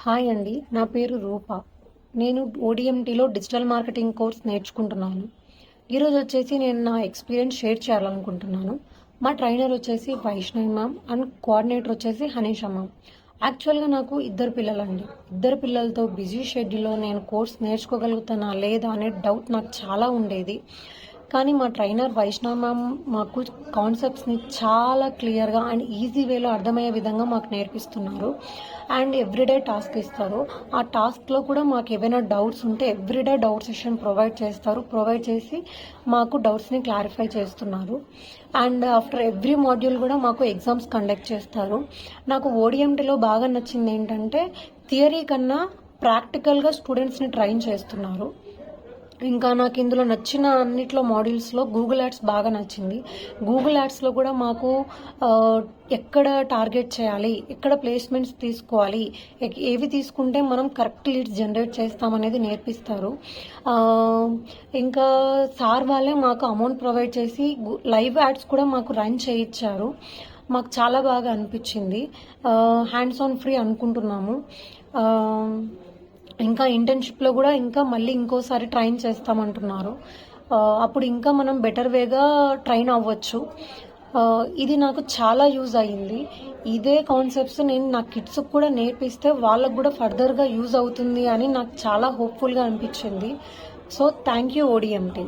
Hi అండి. నా పేరు రూప. నేను ఓడిఎంటీలో డిజిటల్ మార్కెటింగ్ కోర్స్ నేర్చుకుంటున్నాను. ఈరోజు వచ్చేసి నేను నా ఎక్స్పీరియన్స్ షేర్ చేయాలనుకుంటున్నాను. మా ట్రైనర్ వచ్చేసి వైష్ణవి మ్యామ్ అండ్ కోఆర్డినేటర్ వచ్చేసి హనీషా మ్యామ్. యాక్చువల్గా నాకు ఇద్దరు పిల్లలండి. ఇద్దరు పిల్లలతో బిజీ షెడ్యూల్లో నేను కోర్స్ నేర్చుకోగలుగుతానా లేదా అనే డౌట్ నాకు చాలా ఉండేది. కానీ మా ట్రైనర్ వైష్ణవ్ మ్యామ్ మాకు కాన్సెప్ట్స్ని చాలా క్లియర్గా అండ్ ఈజీ వేలో అర్థమయ్యే విధంగా మాకు నేర్పిస్తున్నారు. అండ్ ఎవ్రీడే టాస్క్ ఇస్తారు. ఆ టాస్క్లో కూడా మాకు ఏవైనా డౌట్స్ ఉంటే ఎవ్రీడే డౌట్ సెషన్ ప్రొవైడ్ చేస్తారు. ప్రొవైడ్ చేసి మాకు డౌట్స్ని క్లారిఫై చేస్తున్నారు. అండ్ ఆఫ్టర్ ఎవ్రీ మాడ్యూల్ కూడా మాకు ఎగ్జామ్స్ కండక్ట్ చేస్తారు. నాకు ఓడిఎంటీలో బాగా నచ్చింది ఏంటంటే థియరీ కన్నా ప్రాక్టికల్గా స్టూడెంట్స్ని ట్రైన్ చేస్తున్నారు. ఇంకా నాకు ఇందులో నచ్చిన అన్నిట్లో మాడ్యూల్స్లో గూగుల్ యాడ్స్ బాగా నచ్చింది. గూగుల్ యాడ్స్లో కూడా మాకు ఎక్కడ టార్గెట్ చేయాలి, ఎక్కడ ప్లేస్మెంట్స్ తీసుకోవాలి, ఏవి తీసుకుంటే మనం కరెక్ట్ లీడ్స్ జనరేట్ చేస్తామనేది నేర్పిస్తారు. ఇంకా సార్ వాళ్ళే మాకు అమౌంట్ ప్రొవైడ్ చేసి లైవ్ యాడ్స్ కూడా మాకు రన్ చేయించారు. మాకు చాలా బాగా అనిపించింది. హ్యాండ్స్ ఆన్ ఫ్రీ అనుకుంటున్నాము. ఇంకా ఇంటర్న్షిప్లో కూడా ఇంకా మళ్ళీ ఇంకోసారి ట్రైన్ చేస్తామంటున్నారు. అప్పుడు ఇంకా మనం బెటర్ వేగా ట్రైన్ అవ్వచ్చు. ఇది నాకు చాలా యూజ్ అయ్యింది. ఇదే కాన్సెప్ట్స్ నేను నా కిడ్స్కి కూడా నేర్పిస్తే వాళ్ళకు కూడా ఫర్దర్గా యూజ్ అవుతుంది అని నాకు చాలా హోప్ఫుల్గా అనిపించింది. So thank you ODMT.